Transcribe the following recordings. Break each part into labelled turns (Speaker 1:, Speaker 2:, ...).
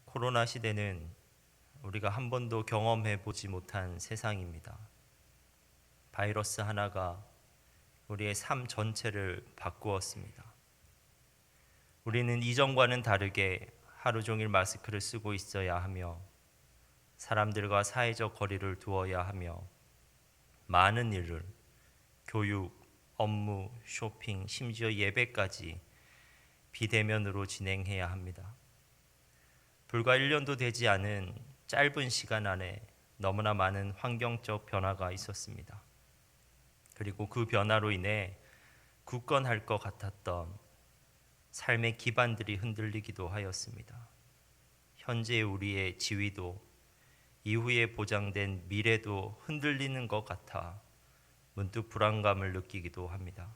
Speaker 1: 코로나 시대는 우리가 한 번도 경험해 보지 못한 세상입니다. 바이러스 하나가 우리의 삶 전체를 바꾸었습니다. 우리는 이전과는 다르게 하루 종일 마스크를 쓰고 있어야 하며 사람들과 사회적 거리를 두어야 하며 많은 일을 교육, 업무, 쇼핑, 심지어 예배까지 비대면으로 진행해야 합니다. 불과 1년도 되지 않은 짧은 시간 안에 너무나 많은 환경적 변화가 있었습니다. 그리고 그 변화로 인해 굳건할 것 같았던 삶의 기반들이 흔들리기도 하였습니다. 현재 우리의 지위도 이후에 보장된 미래도 흔들리는 것 같아 문득 불안감을 느끼기도 합니다.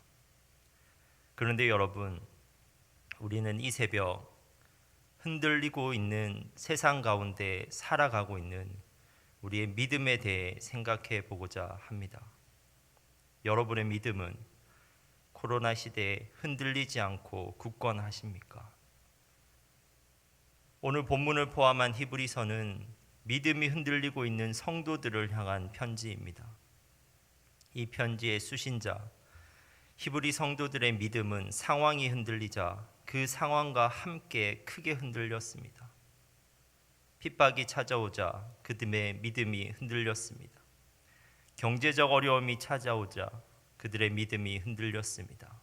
Speaker 1: 그런데 여러분, 우리는 이 새벽 흔들리고 있는 세상 가운데 살아가고 있는 우리의 믿음에 대해 생각해 보고자 합니다. 여러분의 믿음은 코로나 시대에 흔들리지 않고 굳건하십니까? 오늘 본문을 포함한 히브리서는 믿음이 흔들리고 있는 성도들을 향한 편지입니다. 이 편지의 수신자 히브리 성도들의 믿음은 상황이 흔들리자 그 상황과 함께 크게 흔들렸습니다. 핍박이 찾아오자 그들의 믿음이 흔들렸습니다. 경제적 어려움이 찾아오자 그들의 믿음이 흔들렸습니다.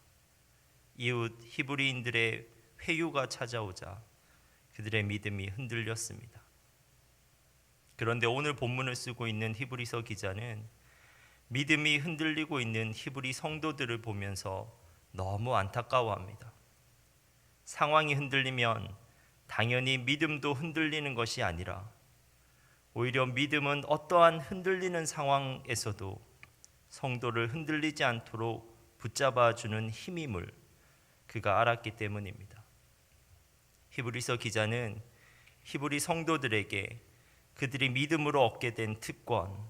Speaker 1: 이웃 히브리인들의 회유가 찾아오자 그들의 믿음이 흔들렸습니다. 그런데 오늘 본문을 쓰고 있는 히브리서 기자는 믿음이 흔들리고 있는 히브리 성도들을 보면서 너무 안타까워합니다. 상황이 흔들리면 당연히 믿음도 흔들리는 것이 아니라 오히려 믿음은 어떠한 흔들리는 상황에서도 성도를 흔들리지 않도록 붙잡아주는 힘임을 그가 알았기 때문입니다. 히브리서 기자는 히브리 성도들에게 그들이 믿음으로 얻게 된 특권,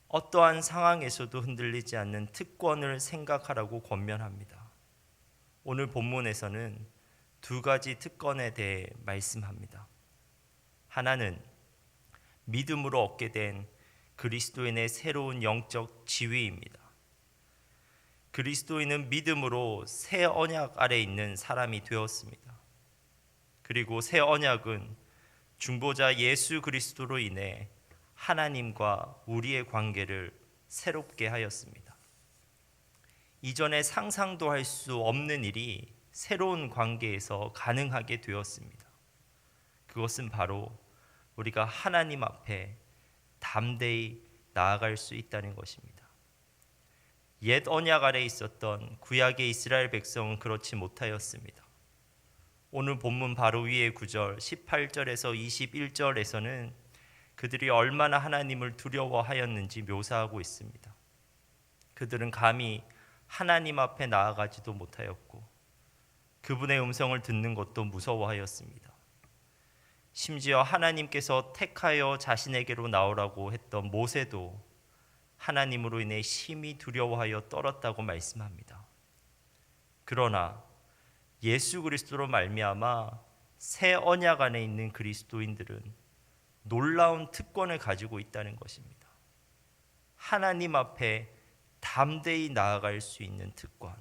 Speaker 1: 어떠한 상황에서도 흔들리지 않는 특권을 생각하라고 권면합니다. 오늘 본문에서는 두 가지 특권에 대해 말씀합니다. 하나는 믿음으로 얻게 된 그리스도인의 새로운 영적 지위입니다. 그리스도인은 믿음으로 새 언약 아래 있는 사람이 되었습니다. 그리고 새 언약은 중보자 예수 그리스도로 인해 하나님과 우리의 관계를 새롭게 하였습니다. 이전에 상상도 할 수 없는 일이 새로운 관계에서 가능하게 되었습니다. 그것은 바로 우리가 하나님 앞에 담대히 나아갈 수 있다는 것입니다. 옛 언약 아래 있었던 구약의 이스라엘 백성은 그렇지 못하였습니다. 오늘 본문 바로 위의 구절 18절에서 21절에서는 그들이 얼마나 하나님을 두려워하였는지 묘사하고 있습니다. 그들은 감히 하나님 앞에 나아가지도 못하였고 그분의 음성을 듣는 것도 무서워하였습니다. 심지어 하나님께서 택하여 자신에게로 나오라고 했던 모세도 하나님으로 인해 심히 두려워하여 떨었다고 말씀합니다. 그러나 예수 그리스도로 말미암아 새 언약 안에 있는 그리스도인들은 놀라운 특권을 가지고 있다는 것입니다. 하나님 앞에 담대히 나아갈 수 있는 특권.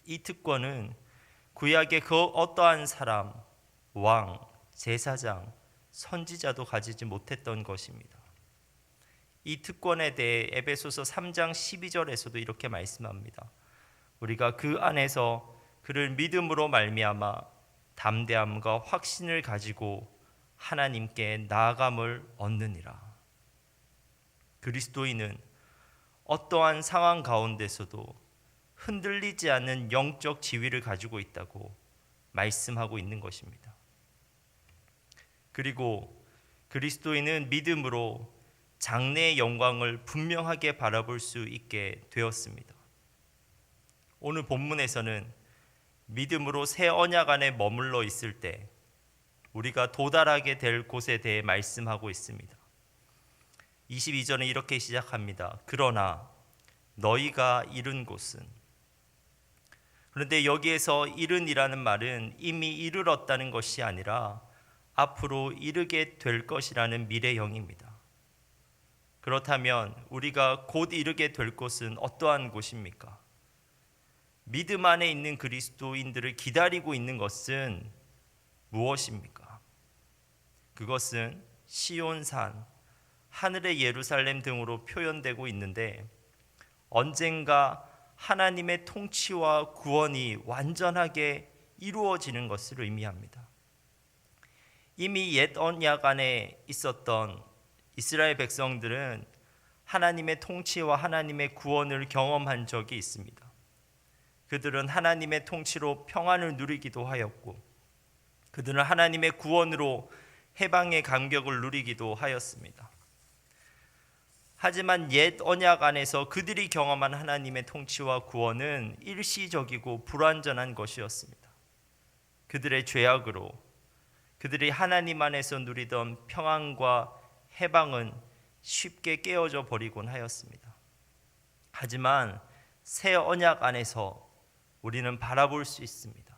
Speaker 1: 이 특권은 구약의 그 어떠한 사람, 왕, 제사장, 선지자도 가지지 못했던 것입니다. 이 특권에 대해 에베소서 3장 12절에서도 이렇게 말씀합니다. 우리가 그 안에서 그를 믿음으로 말미암아 담대함과 확신을 가지고 하나님께 나아감을 얻느니라. 그리스도인은 어떠한 상황 가운데서도 흔들리지 않는 영적 지위를 가지고 있다고 말씀하고 있는 것입니다. 그리고 그리스도인은 믿음으로 장래의 영광을 분명하게 바라볼 수 있게 되었습니다. 오늘 본문에서는 믿음으로 새 언약 안에 머물러 있을 때 우리가 도달하게 될 곳에 대해 말씀하고 있습니다. 22절은 이렇게 시작합니다. 그러나 너희가 이른 곳은. 그런데 여기에서 이른이라는 말은 이미 이르렀다는 것이 아니라 앞으로 이르게 될 것이라는 미래형입니다. 그렇다면 우리가 곧 이르게 될 곳은 어떠한 곳입니까? 믿음 안에 있는 그리스도인들을 기다리고 있는 것은 무엇입니까? 그것은 시온산, 하늘의 예루살렘 등으로 표현되고 있는데 언젠가 하나님의 통치와 구원이 완전하게 이루어지는 것을 의미합니다. 이미 옛 언약 안에 있었던 이스라엘 백성들은 하나님의 통치와 하나님의 구원을 경험한 적이 있습니다. 그들은 하나님의 통치로 평안을 누리기도 하였고 그들은 하나님의 구원으로 해방의 감격을 누리기도 하였습니다. 하지만 옛 언약 안에서 그들이 경험한 하나님의 통치와 구원은 일시적이고 불완전한 것이었습니다. 그들의 죄악으로 그들이 하나님 안에서 누리던 평안과 해방은 쉽게 깨어져 버리곤 하였습니다. 하지만 새 언약 안에서 우리는 바라볼 수 있습니다.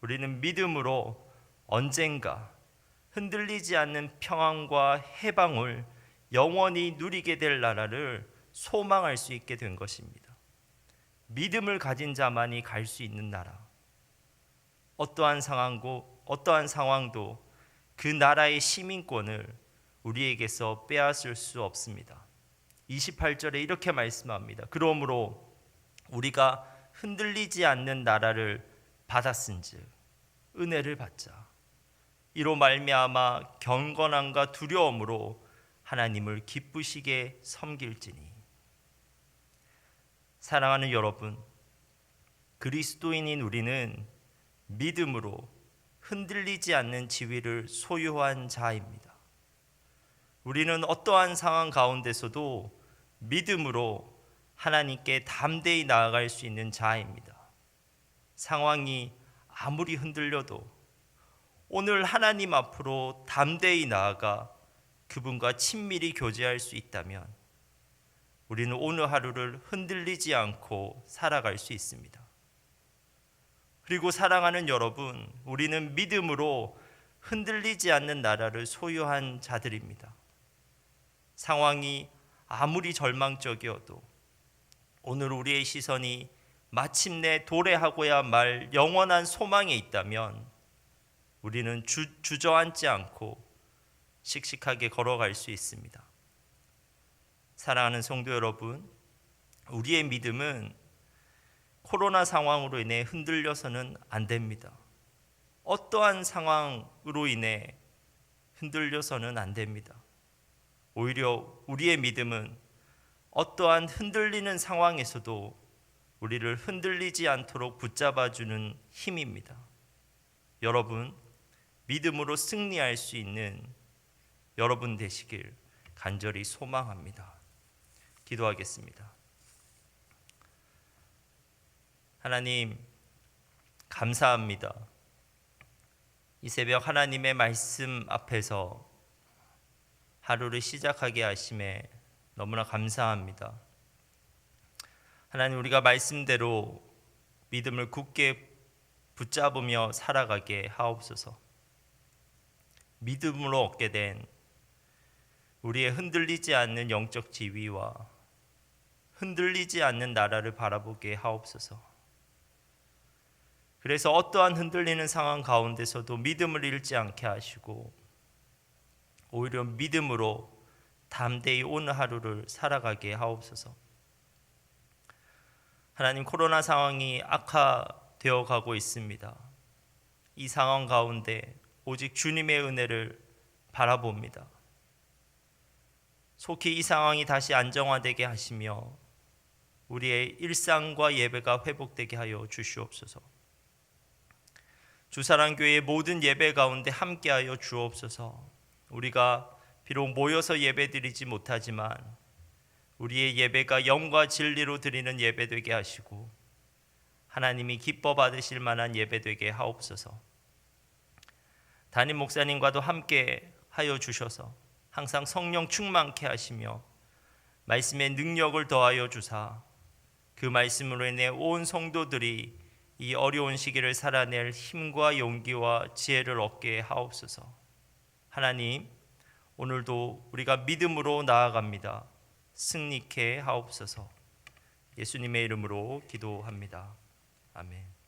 Speaker 1: 우리는 믿음으로 언젠가 흔들리지 않는 평안과 해방을 영원히 누리게 될 나라를 소망할 수 있게 된 것입니다. 믿음을 가진 자만이 갈 수 있는 나라. 어떠한 상황도 그 나라의 시민권을 우리에게서 빼앗을 수 없습니다. 28절에 이렇게 말씀합니다. 그러므로 우리가 흔들리지 않는 나라를 받았은즉 은혜를 받자. 이로 말미암아 경건함과 두려움으로 하나님을 기쁘시게 섬길지니. 사랑하는 여러분, 그리스도인인 우리는 믿음으로 흔들리지 않는 지위를 소유한 자입니다. 우리는 어떠한 상황 가운데서도 믿음으로 하나님께 담대히 나아갈 수 있는 자입니다. 상황이 아무리 흔들려도 오늘 하나님 앞으로 담대히 나아가 그분과 친밀히 교제할 수 있다면 우리는 오늘 하루를 흔들리지 않고 살아갈 수 있습니다. 그리고 사랑하는 여러분, 우리는 믿음으로 흔들리지 않는 나라를 소유한 자들입니다. 상황이 아무리 절망적이어도 오늘 우리의 시선이 마침내 도래하고야 말 영원한 소망에 있다면 우리는 주저앉지 않고 씩씩하게 걸어갈 수 있습니다. 사랑하는 성도 여러분, 우리의 믿음은 코로나 상황으로 인해 흔들려서는 안 됩니다. 어떠한 상황으로 인해 흔들려서는 안 됩니다. 오히려 우리의 믿음은 어떠한 흔들리는 상황에서도 우리를 흔들리지 않도록 붙잡아주는 힘입니다. 여러분, 믿음으로 승리할 수 있는 여러분 되시길 간절히 소망합니다. 기도하겠습니다. 하나님, 감사합니다. 이 새벽 하나님의 말씀 앞에서 하루를 시작하게 하심에 너무나 감사합니다. 하나님, 우리가 말씀대로 믿음을 굳게 붙잡으며 살아가게 하옵소서. 믿음으로 얻게 된 우리의 흔들리지 않는 영적 지위와 흔들리지 않는 나라를 바라보게 하옵소서. 그래서 어떠한 흔들리는 상황 가운데서도 믿음을 잃지 않게 하시고 오히려 믿음으로 담대히 오늘 하루를 살아가게 하옵소서. 하나님, 코로나 상황이 악화되어 가고 있습니다. 이 상황 가운데 오직 주님의 은혜를 바라봅니다. 속히 이 상황이 다시 안정화되게 하시며 우리의 일상과 예배가 회복되게 하여 주시옵소서. 주사랑교회의 모든 예배 가운데 함께하여 주옵소서. 우리가 비록 모여서 예배드리지 못하지만 우리의 예배가 영과 진리로 드리는 예배 되게 하시고 하나님이 기뻐 받으실 만한 예배 되게 하옵소서. 담임 목사님과도 함께 하여 주셔서 항상 성령 충만케 하시며 말씀의 능력을 더하여 주사 그 말씀으로 인해 온 성도들이 이 어려운 시기를 살아낼 힘과 용기와 지혜를 얻게 하옵소서. 하나님, 오늘도 우리가 믿음으로 나아갑니다. 승리케 하옵소서. 예수님의 이름으로 기도합니다. 아멘.